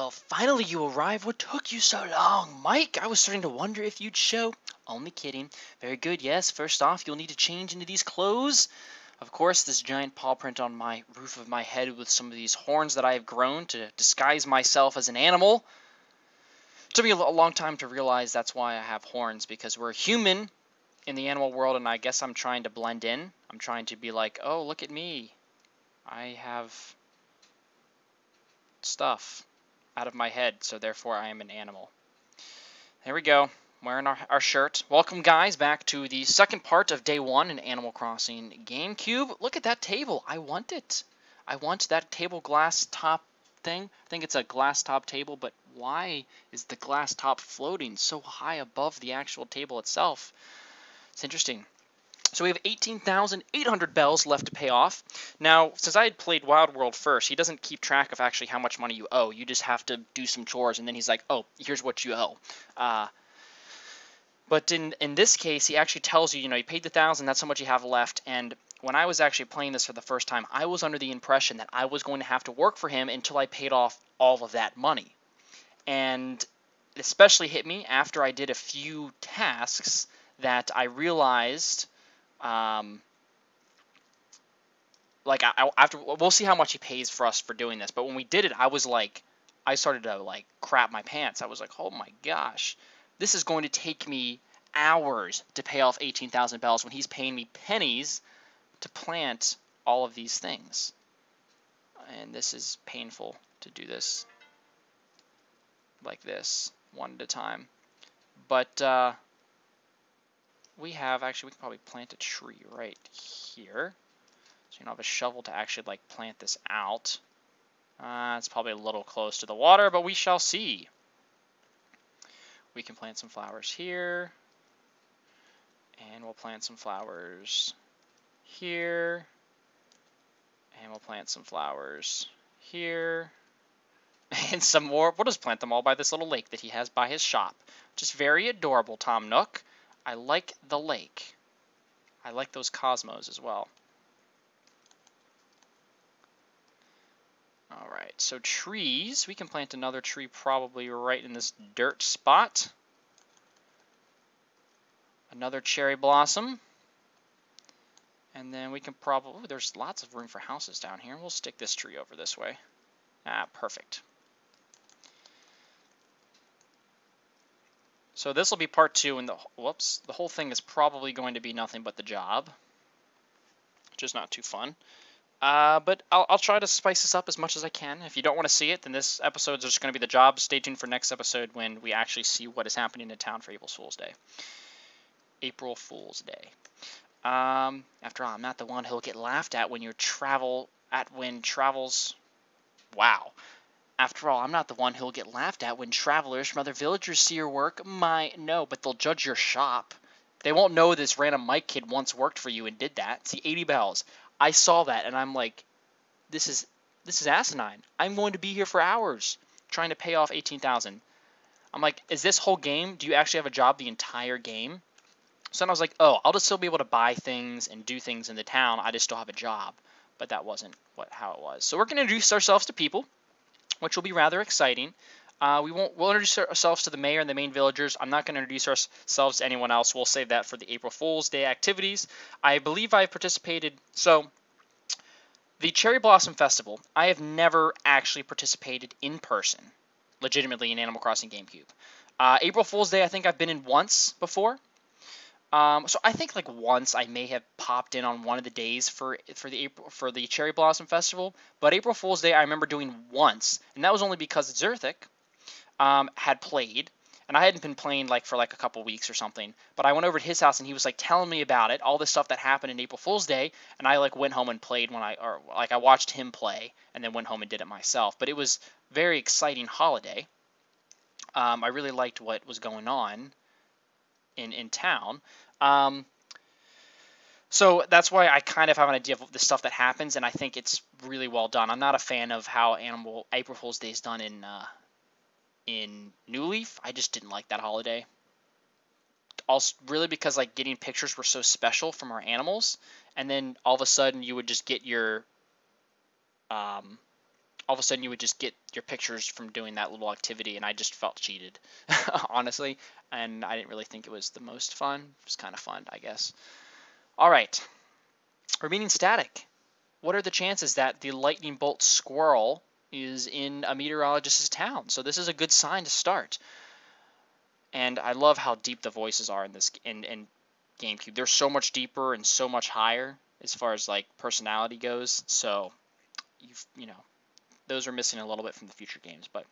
Well, finally you arrived. What took you so long? Mike, I was starting to wonder if you'd show. Only kidding. Very good, yes. First off, you'll need to change into these clothes. Of course, this giant paw print on my roof of my head with some of these horns that I have grown to disguise myself as an animal. It took me a long time to realize that's why I have horns, because we're human in the animal world, and I guess I'm trying to blend in. I'm trying to be like, oh, look at me. I have stuff out of my head, so therefore I am an animal. There we go, wearing our shirt. Welcome, guys, back to the second part of day one in Animal Crossing GameCube. Look at that table. I want it. I want that table glass top thing. I think it's a glass top table, but why is the glass top floating so high above the actual table itself? It's interesting. So we have 18,800 bells left to pay off. Now, since I had played Wild World first, he doesn't keep track of actually how much money you owe. You just have to do some chores, and then he's like, oh, here's what you owe. But in this case, he actually tells you, you paid the 1,000, that's how much you have left. And when I was actually playing this for the first time, I was under the impression that I was going to have to work for him until I paid off all of that money. And it especially hit me after I did a few tasks that I realized... we'll see how much he pays for us for doing this, but when we did it, I started to crap my pants. I was like, oh my gosh, this is going to take me hours to pay off 18,000 bells when he's paying me pennies to plant all of these things. And this is painful to do this like this, one at a time. But, we can probably plant a tree right here. So you don't have a shovel to actually plant this out. It's probably a little close to the water, but we shall see. We can plant some flowers here. And we'll plant some flowers here. And we'll plant some flowers here. And some more. We'll just plant them all by this little lake that he has by his shop. Just very adorable, Tom Nook. I like the lake. I like those cosmos as well. Alright, so trees. We can plant another tree probably right in this dirt spot. Another cherry blossom. And then we can probably... Ooh, there's lots of room for houses down here. We'll stick this tree over this way. Perfect. So this will be part two, and the whole thing is probably going to be nothing but the job, which is not too fun. But I'll try to spice this up as much as I can. If you don't want to see it, then this episode is just going to be the job. Stay tuned for next episode when we actually see what is happening in town for April Fool's Day. April Fool's Day. After all, I'm not the one who'll get laughed at when Wow. After all, I'm not the one who'll get laughed at when travelers from other villagers see your work. No, but they'll judge your shop. They won't know this random Mike kid once worked for you and did that. See, 80 bells. I saw that, and I'm like, this is asinine. I'm going to be here for hours trying to pay off 18,000. I'm like, is this whole game? Do you actually have a job the entire game? So then I was like, oh, I'll just still be able to buy things and do things in the town. I just still have a job. But that wasn't how it was. So we're going to introduce ourselves to people, which will be rather exciting. We'll introduce ourselves to the mayor and the main villagers. I'm not going to introduce ourselves to anyone else. We'll save that for the April Fool's Day activities. I believe I've participated. So, the Cherry Blossom Festival, I have never actually participated in person, legitimately in Animal Crossing GameCube. April Fool's Day, I think I've been in once before. So I think once I may have popped in on one of the days for the Cherry Blossom Festival, but April Fool's Day I remember doing once, and that was only because Zerthik had played, and I hadn't been playing for a couple weeks or something. But I went over to his house and he was telling me about it, all this stuff that happened in April Fool's Day, and I went home and played I watched him play and then went home and did it myself. But it was a very exciting holiday. I really liked what was going on in town. So that's why I kind of have an idea of the stuff that happens, and I think it's really well done. I'm not a fan of how April Fool's Day is done in New Leaf. I just didn't like that holiday. Also, really because getting pictures were so special from our animals, and then all of a sudden you would just get your all of a sudden you would just get your pictures from doing that little activity, and I just felt cheated, honestly, and I didn't really think it was the most fun. It was kind of fun, I guess. All right, remaining static. What are the chances that the lightning bolt squirrel is in a meteorologist's town? So this is a good sign to start. And I love how deep the voices are in this in GameCube. They're so much deeper and so much higher as far as like personality goes. So you know, those are missing a little bit from the future games. But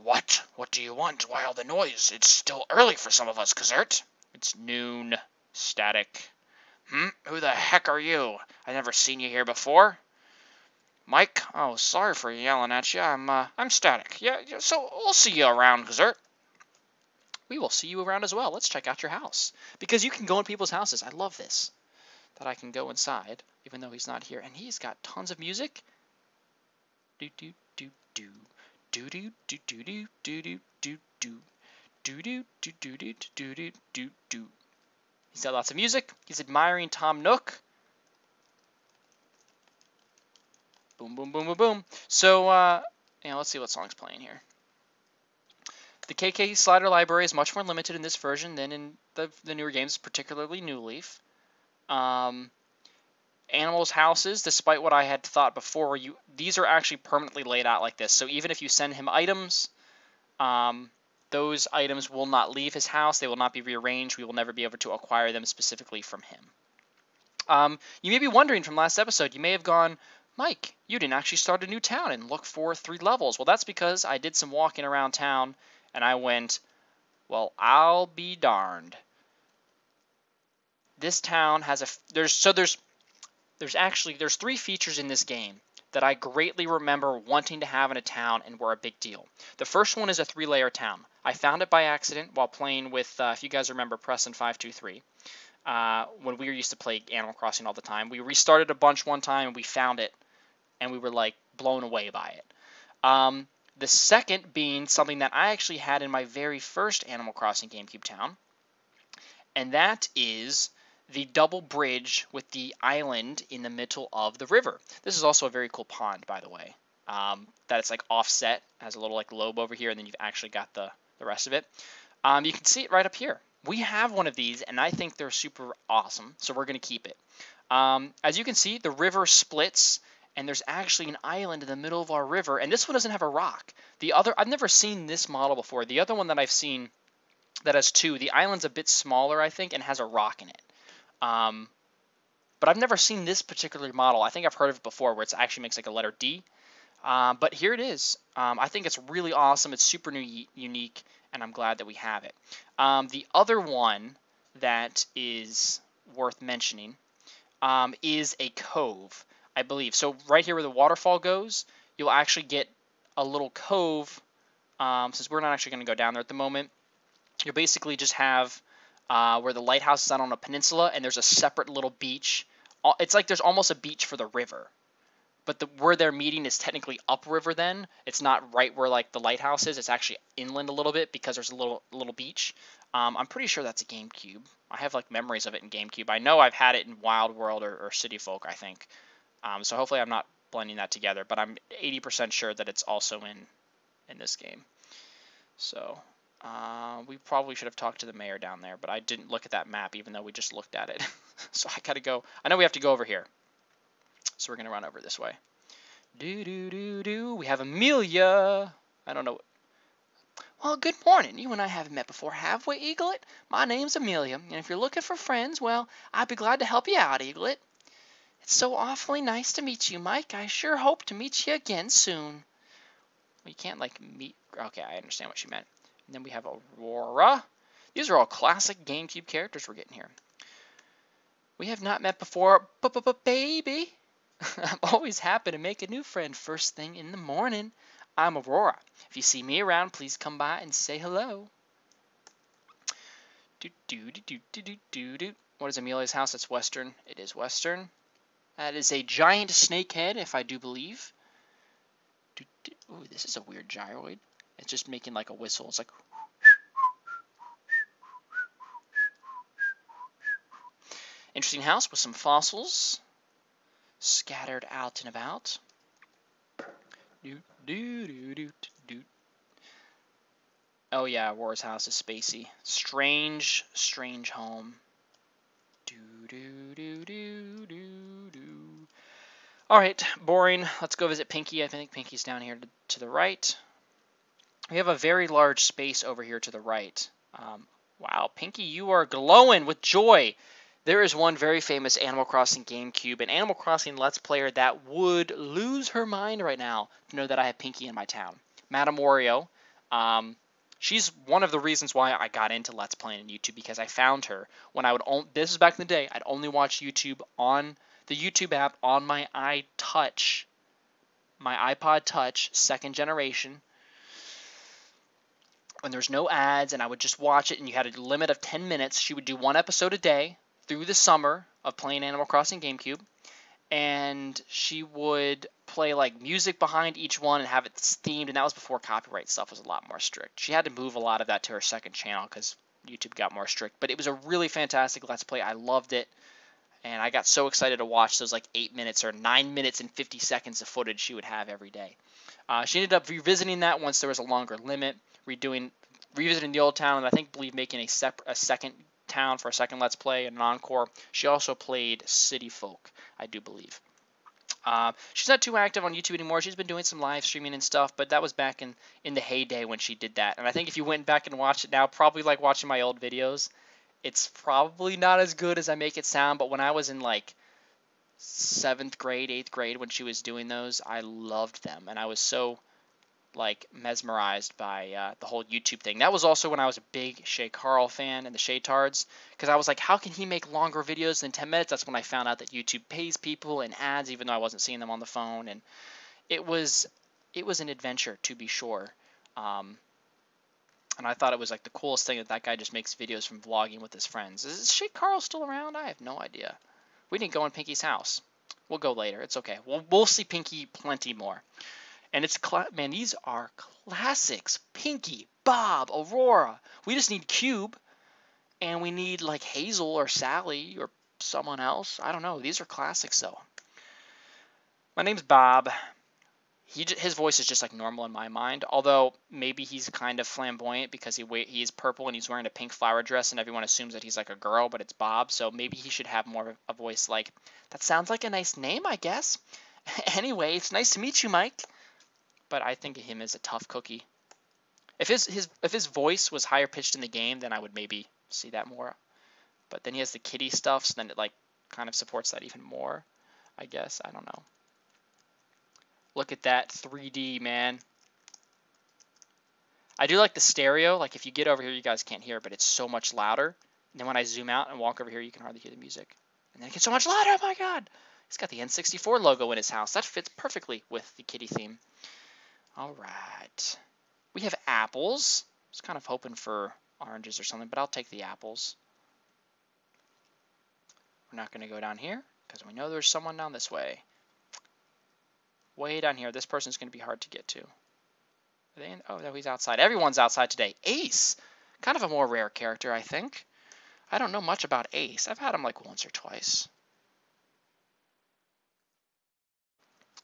what? What do you want? Why all the noise? It's still early for some of us, Kazert. It's noon. Static. Who the heck are you? I've never seen you here before. Mike? Oh, sorry for yelling at you. I'm Static. Yeah, so we'll see you around, Kazert. We will see you around as well. Let's check out your house. Because you can go in people's houses. I love this. That I can go inside, even though he's not here. And he's got tons of music. Do do do do. Do do do do do do do do do. Do do do do do do do do do. He's got lots of music. He's admiring Tom Nook. Boom, boom, boom, boom, boom. So, let's see what song's playing here. The KK slider library is much more limited in this version than in the newer games, particularly New Leaf. Animals' houses, despite what I had thought before, these are actually permanently laid out like this. So even if you send him items, those items will not leave his house. They will not be rearranged. We will never be able to acquire them specifically from him. You may be wondering from last episode, you may have gone, Mike, you didn't actually start a new town and look for 3 levels. Well, that's because I did some walking around town, and I went, well, I'll be darned. This town has there's 3 features in this game that I greatly remember wanting to have in a town and were a big deal. The first one is a 3-layer town. I found it by accident while playing with, if you guys remember, Preston523. When we used to play Animal Crossing all the time. We restarted a bunch one time and we found it, and we were like blown away by it. The second being something that I actually had in my very first Animal Crossing GameCube town, and that is the double bridge with the island in the middle of the river. This is also a very cool pond, by the way. That it's like offset, has a little like lobe over here, and then you've actually got the rest of it. You can see it right up here. We have one of these, and I think they're super awesome, so we're going to keep it. As you can see, the river splits, and there's actually an island in the middle of our river, and this one doesn't have a rock. I've never seen this model before. The other one that I've seen that has 2, the island's a bit smaller, I think, and has a rock in it. But I've never seen this particular model. I think I've heard of it before, where it actually makes like a letter D. But here it is. I think it's really awesome. It's super unique, and I'm glad that we have it. The other one that is worth mentioning is a cove, I believe. So right here where the waterfall goes, you'll actually get a little cove. Since we're not actually going to go down there at the moment, you'll basically just have where the lighthouse is out on a peninsula, and there's a separate little beach. It's like there's almost a beach for the river. But where they're meeting is technically upriver then. It's not right where like the lighthouse is. It's actually inland a little bit because there's a little beach. I'm pretty sure that's a GameCube. I have like memories of it in GameCube. I know I've had it in Wild World or City Folk, I think. So hopefully I'm not blending that together. But I'm 80% sure that it's also in this game. So we probably should have talked to the mayor down there. But I didn't look at that map even though we just looked at it. So I gotta go. I know we have to go over here. So we're going to run over this way. We have Amelia. I don't know. Well, good morning. You and I haven't met before, have we, Eaglet? My name's Amelia, and if you're looking for friends, well, I'd be glad to help you out, Eaglet. It's so awfully nice to meet you, Mike. I sure hope to meet you again soon. Well, you can't, like, meet... Okay, I understand what she meant. And then we have Aurora. These are all classic GameCube characters we're getting here. We have not met before, baby. I'm always happy to make a new friend first thing in the morning. I'm Aurora. If you see me around, please come by and say hello. What is Amelia's house? It's western. It is western. That is a giant snake head, if I do believe. Ooh, this is a weird gyroid. It's just making like a whistle. It's like... Interesting house with some fossils scattered out and about. do, do, do, do, do. Oh yeah, Aurora's house is spacey. Strange, strange home. Do, do, do, do, do, do. All right, boring. Let's go visit Pinky. I think Pinky's down here to the right. We have a very large space over here to the right. Wow, Pinky, you are glowing with joy. There is one very famous Animal Crossing GameCube and Animal Crossing Let's Player that would lose her mind right now to know that I have Pinky in my town. Madame Wario. She's one of the reasons why I got into Let's Playing on YouTube, because I found her when I would this is back in the day. I'd only watch YouTube on the YouTube app on my iTouch, my iPod Touch, second generation, when there's no ads, and I would just watch it, and you had a limit of 10 minutes. She would do one episode a day through the summer of playing Animal Crossing GameCube, and she would play like music behind each one and have it themed, and that was before copyright stuff was a lot more strict. She had to move a lot of that to her second channel because YouTube got more strict, but it was a really fantastic Let's Play. I loved it, and I got so excited to watch those like 8 minutes or 9 minutes and 50 seconds of footage she would have every day. She ended up revisiting that once there was a longer limit, revisiting the old town, and I believe making a second town for a second Let's Play and an encore. She also played City Folk, I do believe. She's not too active on YouTube anymore. She's been doing some live streaming and stuff, but that was back in the heyday when she did that. And I think if you went back and watched it now, probably like watching my old videos, it's probably not as good as I make it sound, but when I was in like 7th grade, 8th grade when she was doing those, I loved them, and I was so like mesmerized by the whole YouTube thing. That was also when I was a big Shay Carl fan and the Shaytards, because I was like, how can he make longer videos than 10 minutes? That's when I found out that YouTube pays people in ads, even though I wasn't seeing them on the phone, and it was an adventure, to be sure. And I thought it was like the coolest thing that guy just makes videos from vlogging with his friends. Is Shay Carl still around? I have no idea. We didn't go in Pinky's house. We'll go later. It's okay. We'll see Pinky plenty more. And it's man, these are classics. Pinky, Bob, Aurora. We just need Cube, and we need like Hazel or Sally or someone else. I don't know. These are classics though. My name's Bob. His voice is just like normal in my mind, although maybe he's kind of flamboyant because he's purple and he's wearing a pink flower dress, and everyone assumes that he's like a girl, but it's Bob, so maybe he should have more of a voice like, that sounds like a nice name, I guess. Anyway, it's nice to meet you, Mike. But I think of him as a tough cookie. If his voice was higher pitched in the game, then I would maybe see that more. But then he has the kitty stuff, so then it like kind of supports that even more, I guess. I don't know. Look at that 3D, man. I do like the stereo. Like if you get over here, you guys can't hear, but it's so much louder. And then when I zoom out and walk over here, you can hardly hear the music. And then it gets so much louder. Oh my god. He's got the N64 logo in his house. That fits perfectly with the kitty theme. All right. We have apples. I was kind of hoping for oranges or something, but I'll take the apples. We're not going to go down here because we know there's someone down this way. Way down here. This person's going to be hard to get to. Are they in? Oh, no, he's outside. Everyone's outside today. Ace. Kind of a more rare character, I think. I don't know much about Ace. I've had him like once or twice.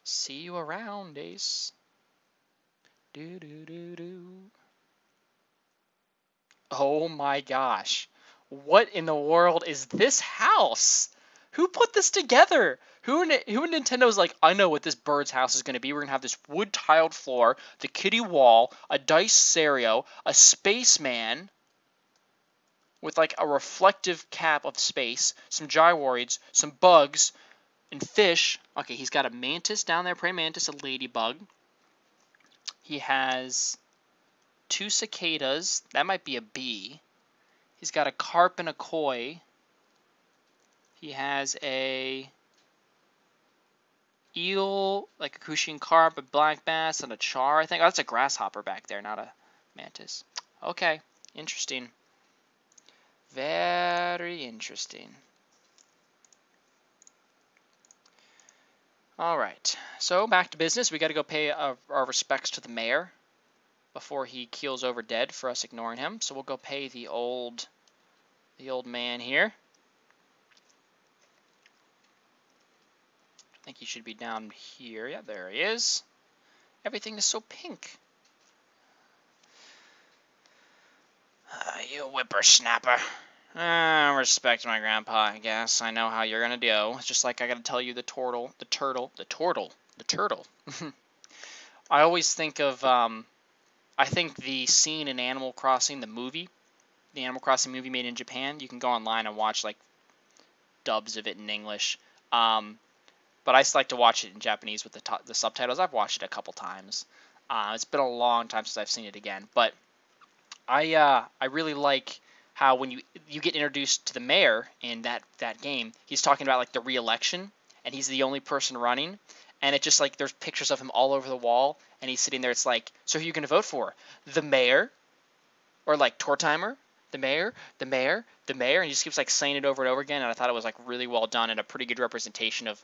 See you around, Ace. Do do do do. Oh my gosh. What in the world is this house? Who put this together? Who in Nintendo's like, I know what this bird's house is going to be. We're going to have this wood tiled floor, the kitty wall, a dice stereo, a spaceman with like a reflective cap of space, some gyroids, some bugs, and fish. Okay, he's got a mantis down there, praying mantis, a ladybug. He has 2 cicadas. That might be a bee. He's got a carp and a koi. He has a eel, like a crucian carp, a black bass, and a char, I think. Oh, that's a grasshopper back there, not a mantis. Okay, interesting. Very interesting. All right, so back to business. We got to go pay our respects to the mayor before he keels over dead for us ignoring him. So we'll go pay the old man here. I think he should be down here. Yeah, there he is. Everything is so pink. You whippersnapper. Respect my grandpa, I guess. I know how you're gonna do. It's just like I gotta tell you the turtle. I always think of, I think the scene in Animal Crossing, the Animal Crossing movie made in Japan, you can go online and watch, like, dubs of it in English. But I just like to watch it in Japanese with the subtitles. I've watched it a couple times. It's been a long time since I've seen it again. But I really like how when you get introduced to the mayor in that game, he's talking about like the re-election, and he's the only person running, and it just like there's pictures of him all over the wall, and he's sitting there. It's like, so who are you gonna vote for? The mayor, or like Tortimer? The mayor, the mayor, the mayor, and he just keeps like saying it over and over again. And I thought it was like really well done and a pretty good representation of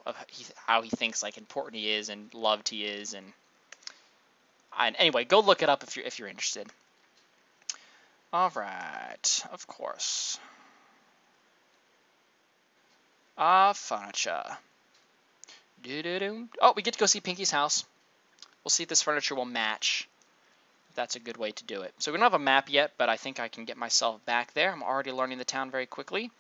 how he thinks like important he is and loved he is. And anyway, go look it up if you're interested. All right, of course. Furniture. Oh, we get to go see Pinky's house. We'll see if this furniture will match. That's a good way to do it. So we don't have a map yet, but I think I can get myself back there. I'm already learning the town very quickly.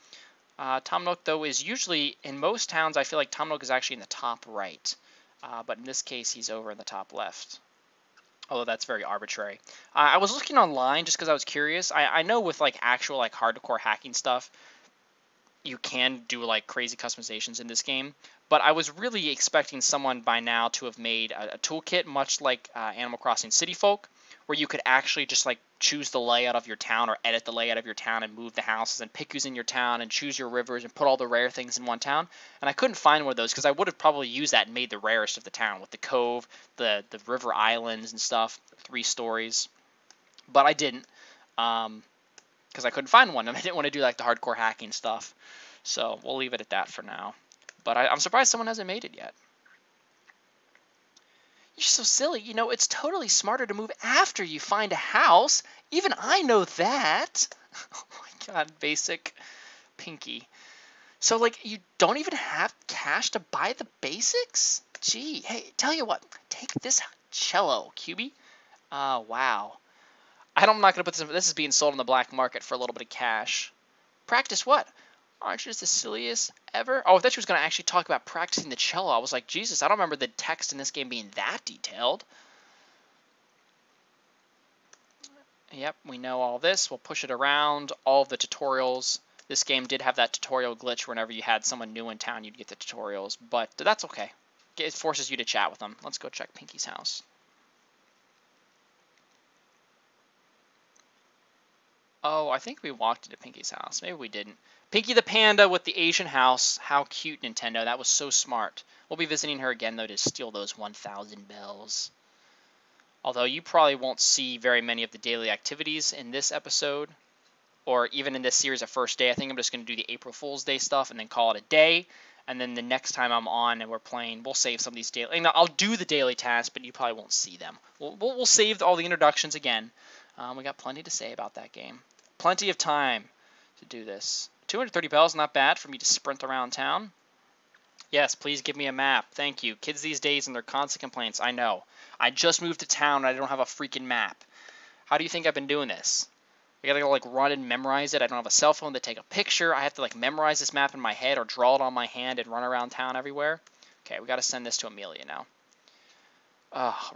Tom Nook, though, is usually, in most towns, I feel like Tom Nook is actually in the top right. But in this case, he's over in the top left. Although that's very arbitrary. I was looking online just because I was curious. I know with like actual like hardcore hacking stuff, you can do like crazy customizations in this game. But I was really expecting someone by now to have made a toolkit much like Animal Crossing City Folk, where you could actually just like choose the layout of your town or edit the layout of your town and move the houses and pick who's in your town and choose your rivers and put all the rare things in one town. And I couldn't find one of those because I would have probably used that and made the rarest of the town with the cove, the river islands and stuff, 3 stories. But I didn't because I couldn't find one and I didn't want to do like the hardcore hacking stuff. So we'll leave it at that for now. But I'm surprised someone hasn't made it yet. You're so silly. You know, it's totally smarter to move after you find a house. Even I know that. Oh my god, basic Pinky. So, like, you don't even have cash to buy the basics? Gee, hey, tell you what. Take this cello, Cubie. Wow. I'm not going to put this in. This is being sold on the black market for a little bit of cash. Practice what? Aren't you just the silliest ever? Oh, I thought she was going to actually talk about practicing the cello. I was like, Jesus, I don't remember the text in this game being that detailed. Yep, we know all this. We'll push it around. All of the tutorials. This game did have that tutorial glitch whenever you had someone new in town, you'd get the tutorials. But that's okay. It forces you to chat with them. Let's go check Pinky's house. Oh, I think we walked into Pinky's house. Maybe we didn't. Pinky the Panda with the Asian house. How cute, Nintendo. That was so smart. We'll be visiting her again, though, to steal those 1,000 bells. Although you probably won't see very many of the daily activities in this episode, or even in this series of First Day. I think I'm just going to do the April Fool's Day stuff and then call it a day. And then the next time I'm on and we're playing, we'll save some of these daily... I'll do the daily tasks, but you probably won't see them. We'll save all the introductions again. We got plenty to say about that game. Plenty of time to do this. 230 bells, not bad for me to sprint around town. Yes, please give me a map. Thank you. Kids these days and their constant complaints. I know. I just moved to town and I don't have a freaking map. How do you think I've been doing this? I gotta go like run and memorize it. I don't have a cell phone to take a picture. I have to like memorize this map in my head or draw it on my hand and run around town everywhere. Okay, we gotta send this to Amelia now.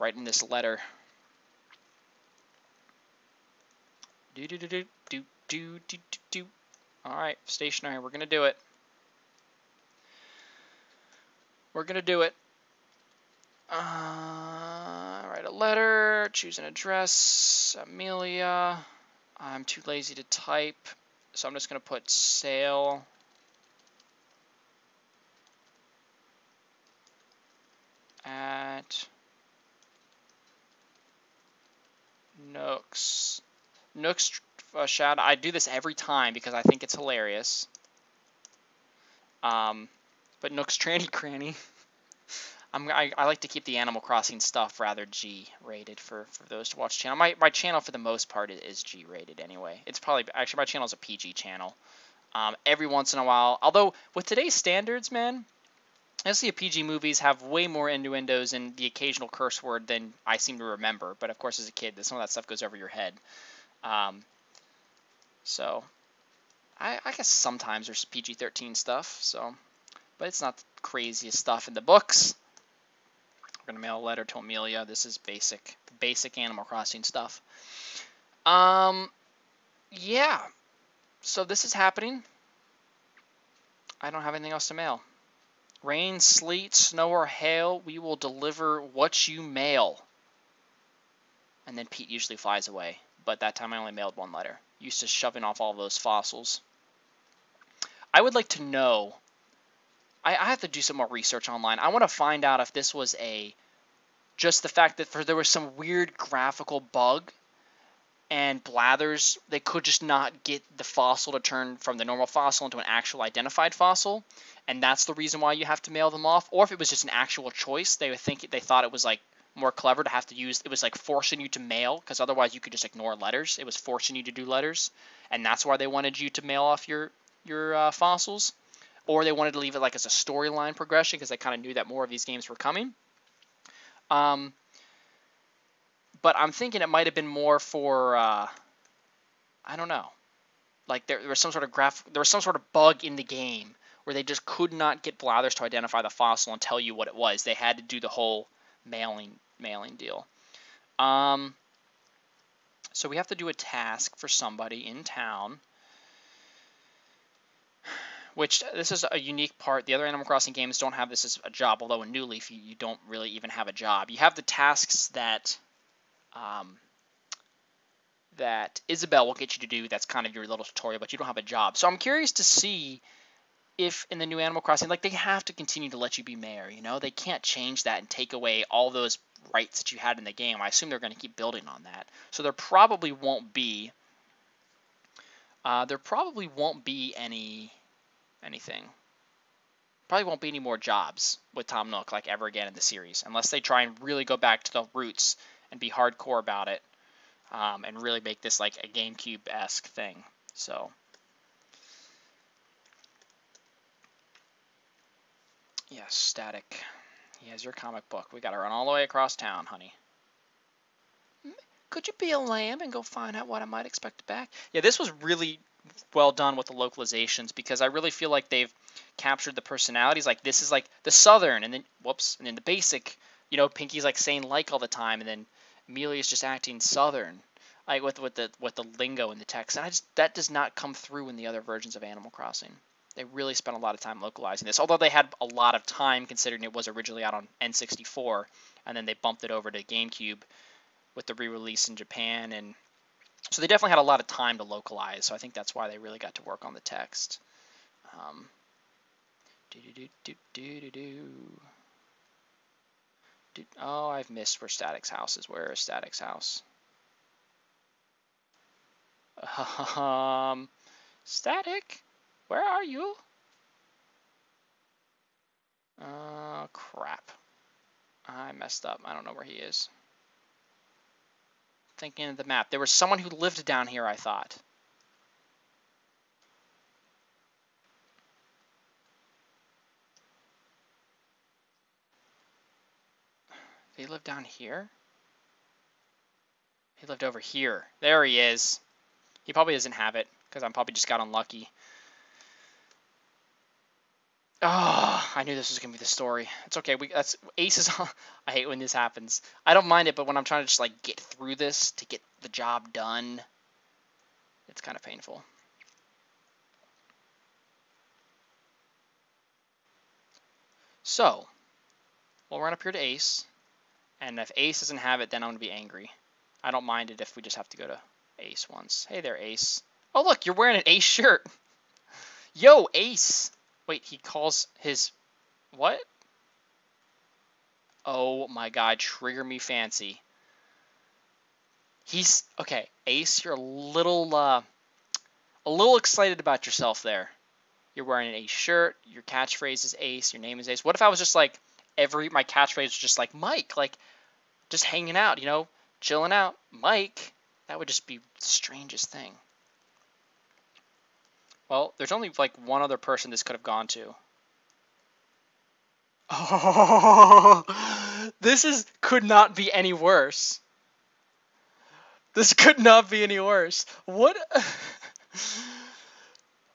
Writing this letter. Do. Alright, stationary, we're gonna do it. We're gonna do it. Write a letter, choose an address, Amelia. I'm too lazy to type, so I'm just gonna put sale. At Nooks. Nooks shout. I do this every time because I think it's hilarious. But Nook's Tranny Cranny. I like to keep the Animal Crossing stuff rather G-rated for those to watch the channel. My channel, for the most part, is G-rated anyway. It's probably... Actually, my channel is a PG channel. Every once in a while... Although, with today's standards, man, Honestly, PG movies have way more innuendos and the occasional curse word than I seem to remember. But of course, as a kid, some of that stuff goes over your head. Um, so I guess sometimes there's PG-13 stuff. So, but it's not the craziest stuff in the books. We're gonna mail a letter to Amelia. This is basic Animal Crossing stuff. Yeah. So this is happening. I don't have anything else to mail. Rain, sleet, snow, or hail, we will deliver what you mail. And then Pete usually flies away. But that time I only mailed one letter. Used to shoving off all those fossils. I would like to know. I have to do some more research online. I want to find out if this was just the fact that there was some weird graphical bug and Blathers, they could just not get the fossil to turn from the normal fossil into an actual identified fossil, and that's the reason why you have to mail them off. Or if it was just an actual choice, they thought it was like more clever to have to use. It was like forcing you to mail, because otherwise you could just ignore letters. It was forcing you to do letters, and that's why they wanted you to mail off your fossils. Or they wanted to leave it like as a storyline progression, because they kind of knew that more of these games were coming. But I'm thinking it might have been more for, I don't know. Like there was some sort of bug in the game where they just could not get Blathers to identify the fossil and tell you what it was. They had to do the whole mailing deal. So we have to do a task for somebody in town. Which, this is a unique part. The other Animal Crossing games don't have this as a job, although in New Leaf you don't really even have a job. You have the tasks that that Isabelle will get you to do. That's kind of your little tutorial, but you don't have a job. So I'm curious to see if in the new Animal Crossing, like, they have to continue to let you be mayor, you know? They can't change that and take away all those rights that you had in the game. I assume they're going to keep building on that. So there probably won't be anything. Probably won't be any more jobs with Tom Nook, like, ever again in the series, unless they try and really go back to the roots and be hardcore about it, and really make this like a GameCube-esque thing. So, yeah, Static. He has your comic book. We got to run all the way across town, honey. Could you be a lamb and go find out what I might expect back? Yeah, this was really well done with the localizations, because I really feel like they've captured the personalities. Like, this is like the southern, and then and then the basic. You know, Pinky's like saying like all the time, and then Amelia's just acting southern, like with the lingo in the text. And that does not come through in the other versions of Animal Crossing. They really spent a lot of time localizing this, although they had a lot of time considering it was originally out on N64, and then they bumped it over to GameCube with the re-release in Japan, and so they definitely had a lot of time to localize. So I think that's why they really got to work on the text. Oh, I've missed where Static's house is. Where is Static's house? Static, where are you? Crap. I messed up. I don't know where he is. Thinking of the map. There was someone who lived down here, I thought. They live down here? He lived over here. There he is. He probably doesn't have it, because I probably just got unlucky. Oh, I knew this was going to be the story. It's okay. That's Ace is on. I hate when this happens. I don't mind it, but when I'm trying to just like get through this to get the job done, it's kind of painful. So, we'll run up here to Ace, and if Ace doesn't have it, then I'm going to be angry. I don't mind it if we just have to go to Ace once. Hey there, Ace. Oh, look, you're wearing an Ace shirt. Yo, Ace. Wait, he calls his... What? Oh my god, trigger me fancy. He's... Okay, Ace, you're a little excited about yourself there. You're wearing an Ace shirt, your catchphrase is Ace, your name is Ace. What if I was just like, my catchphrase was just like Mike, like, just hanging out, you know, chilling out, Mike? That would just be the strangest thing. Well, there's only like one other person this could have gone to. Oh, could not be any worse. This could not be any worse. What?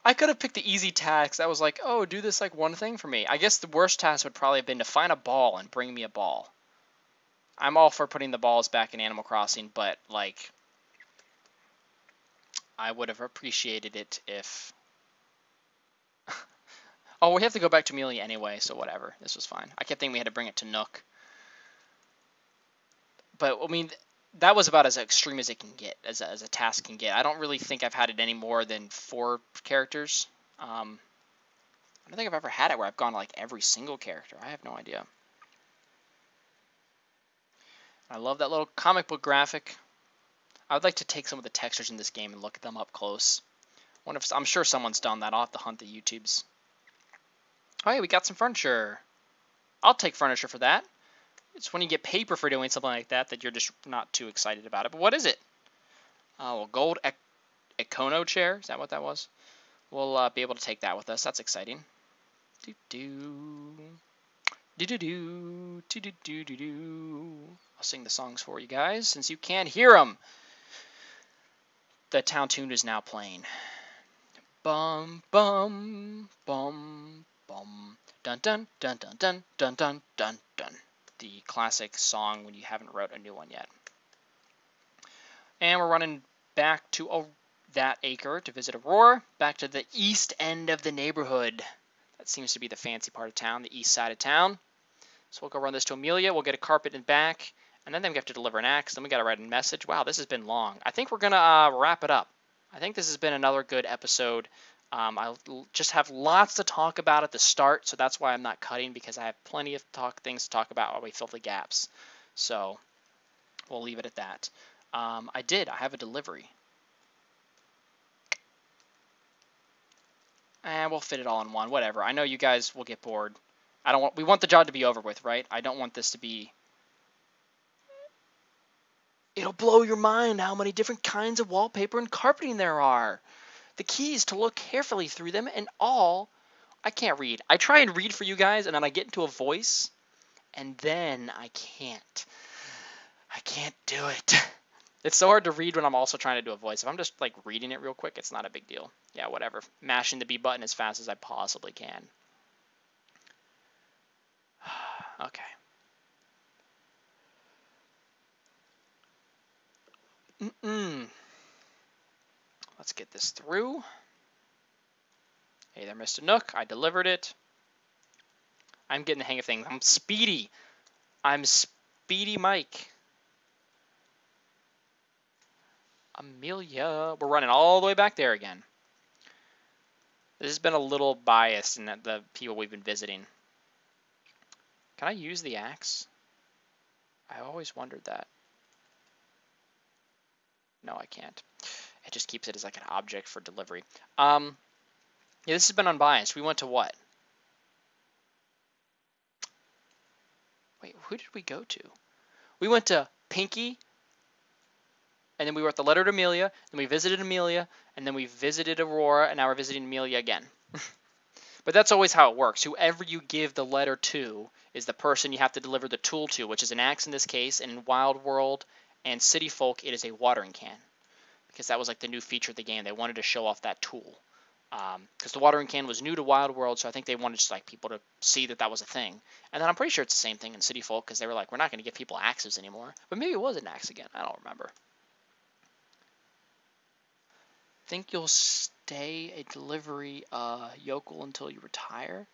I could have picked the easy task that was like, oh, do this like one thing for me. I guess the worst task would probably have been to find a ball and bring me a ball. I'm all for putting the balls back in Animal Crossing, but like, I would have appreciated it if... Oh, we have to go back to Amelia anyway, so whatever. This was fine. I kept thinking we had to bring it to Nook. But, I mean, that was about as extreme as it can get, as a task can get. I don't really think I've had it any more than 4 characters. I don't think I've ever had it where I've gone to, like, every single character. I have no idea. I love that little comic book graphic. I would like to take some of the textures in this game and look at them up close. I'm sure someone's done that. I'll have to hunt the YouTubes. Oh, hey, we got some furniture. I'll take furniture for that. It's when you get paper for doing something like that that you're just not too excited about it. But what is it? Oh, a gold Econo chair. Is that what that was? We'll be able to take that with us. That's exciting. Do-do. Do-do-do. Do-do-do-do-do. I'll sing the songs for you guys since you can't hear them. The town tune is now playing. Bum, bum, bum, bum. Dun, dun, dun, dun, dun, dun, dun, dun, dun. The classic song when you haven't wrote a new one yet. And we're running back to that acre to visit Aurora, back to the east end of the neighborhood. That seems to be the fancy part of town, the east side of town. So we'll go run this to Amelia, we'll get a carpet in back, and then we have to deliver an axe, then we got to write a message. Wow, this has been long. I think we're going to wrap it up. I think this has been another good episode. I'll just have lots to talk about at the start, so that's why I'm not cutting, because I have plenty of things to talk about while we fill the gaps. So we'll leave it at that. I have a delivery. And we'll fit it all in one, whatever. I know you guys will get bored. We want the job to be over with, right? I don't want this to be... It'll blow your mind how many different kinds of wallpaper and carpeting there are. The key is to look carefully through them and all... I can't read. I try and read for you guys, and then I get into a voice, and then I can't. I can't do it. It's so hard to read when I'm also trying to do a voice. If I'm just like reading it real quick, it's not a big deal. Yeah, whatever. Mashing the B button as fast as I possibly can. Okay. Let's get this through. Hey there, Mr. Nook. I delivered it. I'm getting the hang of things. I'm speedy. I'm Speedy Mike. Amelia. We're running all the way back there again. This has been a little biased in the people we've been visiting. Can I use the axe? I always wondered that. No, I can't. It just keeps it as like an object for delivery. Yeah, this has been unbiased. We went to what? Wait, who did we go to? We went to Pinky, and then we were at the letter to Amelia, then we visited Amelia, and then we visited Aurora, and now we're visiting Amelia again. But that's always how it works. Whoever you give the letter to is the person you have to deliver the tool to, which is an axe in this case, and in Wild World and City Folk, it is a watering can. Because that was like the new feature of the game. They wanted to show off that tool. Because the watering can was new to Wild World, so I think they wanted just like people to see that that was a thing. And then I'm pretty sure it's the same thing in City Folk, because they were like, we're not going to give people axes anymore. But maybe it was an axe again. I don't remember. Think you'll stay a delivery yokel until you retire?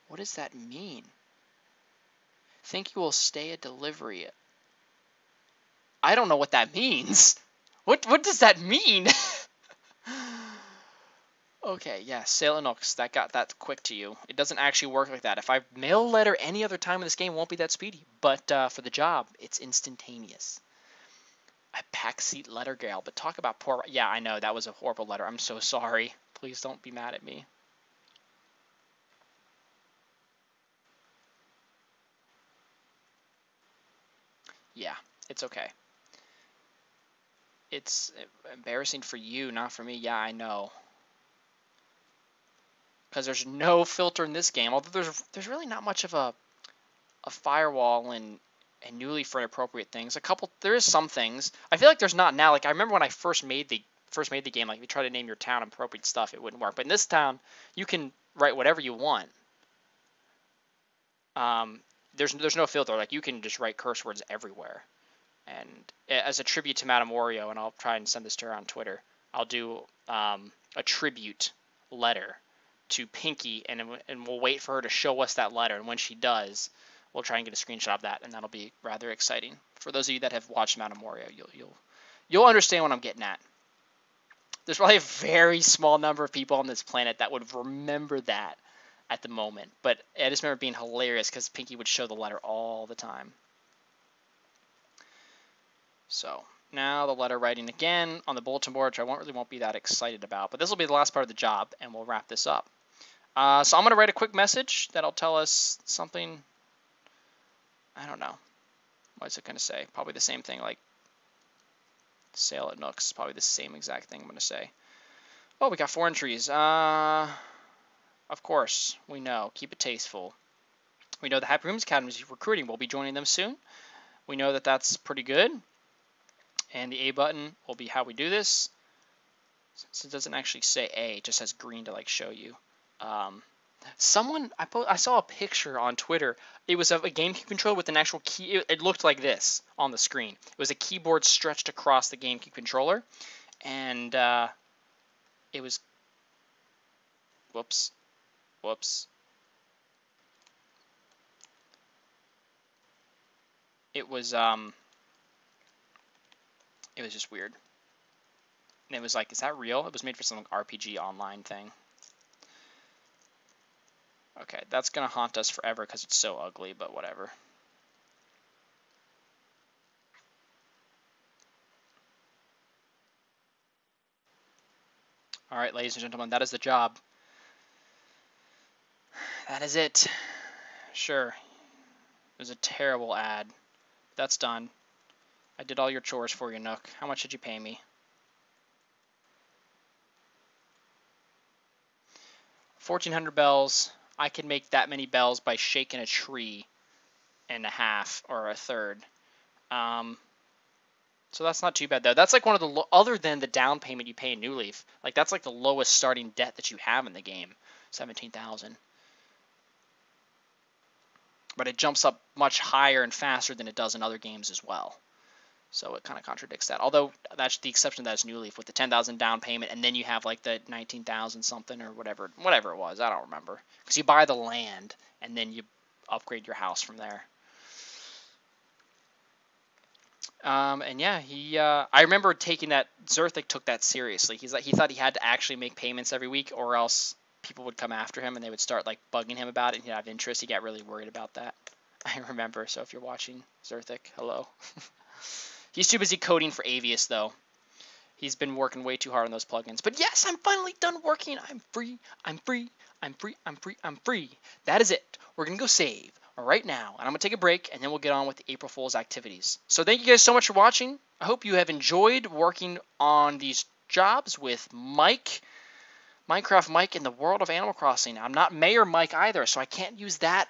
What does that mean? Think you will stay a delivery. I don't know what that means. What does that mean? Okay, yeah, Sailor Nooks, that got that quick to you. It doesn't actually work like that. If I mail a letter any other time in this game, it won't be that speedy. But for the job, it's instantaneous. A backseat letter gal, but talk about poor... Yeah, I know, that was a horrible letter. I'm so sorry. Please don't be mad at me. Yeah, it's okay. It's embarrassing for you, not for me. Yeah, I know. because there's no filter in this game. Although there's really not much of a firewall and Newly for inappropriate things. There is some things. I feel like there's not now. Like I remember when I first made the game, like if you try to name your town appropriate stuff, it wouldn't work. But in this town, you can write whatever you want. There's no filter. Like you can just write curse words everywhere. And as a tribute to Madame Oreo, and I'll try and send this to her on Twitter, I'll do a tribute letter to Pinky, and we'll wait for her to show us that letter. And when she does, we'll try and get a screenshot of that, and that'll be rather exciting. For those of you that have watched Madame Oreo, you'll understand what I'm getting at. There's probably a very small number of people on this planet that would remember that at the moment. But I just remember it being hilarious because Pinky would show the letter all the time. So now the letter writing again on the bulletin board, which I won't be that excited about. But this will be the last part of the job, and we'll wrap this up. So I'm going to write a quick message that'll tell us something. I don't know. What is it going to say? Probably the same thing, like sale at Nooks. Probably the same exact thing I'm going to say. Oh, we got 4 entries. Of course, we know. Keep it tasteful. We know the Happy Rooms Academy's recruiting. We'll be joining them soon. We know that that's pretty good. And the A button will be how we do this. So it doesn't actually say A, it just has green to like show you. I saw a picture on Twitter. It was of a GameCube controller with an actual key. It looked like this on the screen. It was a keyboard stretched across the GameCube controller, and it was. Whoops. It was It was just weird. And it was like, is that real? It was made for some RPG online thing. Okay, that's going to haunt us forever because it's so ugly, but whatever. All right, ladies and gentlemen, that is the job. That is it. Sure. It was a terrible ad. That's done. I did all your chores for you, Nook. How much did you pay me? 1,400 bells. I can make that many bells by shaking a tree in a half or a third. So that's not too bad, though. That's like one of the, other than the down payment you pay in New Leaf, like that's like the lowest starting debt that you have in the game, 17,000. But it jumps up much higher and faster than it does in other games as well. So it kind of contradicts that. Although that's the exception, that's New Leaf with the 10,000 down payment, and then you have like the 19,000 something or whatever it was. I don't remember, because you buy the land and then you upgrade your house from there. And yeah, I remember taking that. Zerthik took that seriously. He thought he had to actually make payments every week, or else people would come after him and they would start like bugging him about it, and he'd have interest. He got really worried about that. I remember. So if you're watching, Zerthik, hello. He's too busy coding for Avius, though. He's been working way too hard on those plugins. But yes, I'm finally done working. I'm free. I'm free. I'm free. I'm free. I'm free. That is it. We're going to go save right now. And I'm going to take a break, and then we'll get on with the April Fool's activities. So thank you guys so much for watching. I hope you have enjoyed working on these jobs with Mike, Minecraft Mike in the world of Animal Crossing. I'm not Mayor Mike either, so I can't use that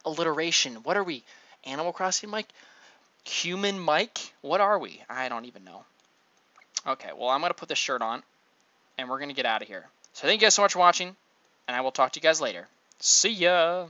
alliteration. What are we? Animal Crossing Mike? Human Mike? What are we? I don't even know. Okay, well, I'm going to put this shirt on, and we're going to get out of here. So thank you guys so much for watching, and I will talk to you guys later. See ya!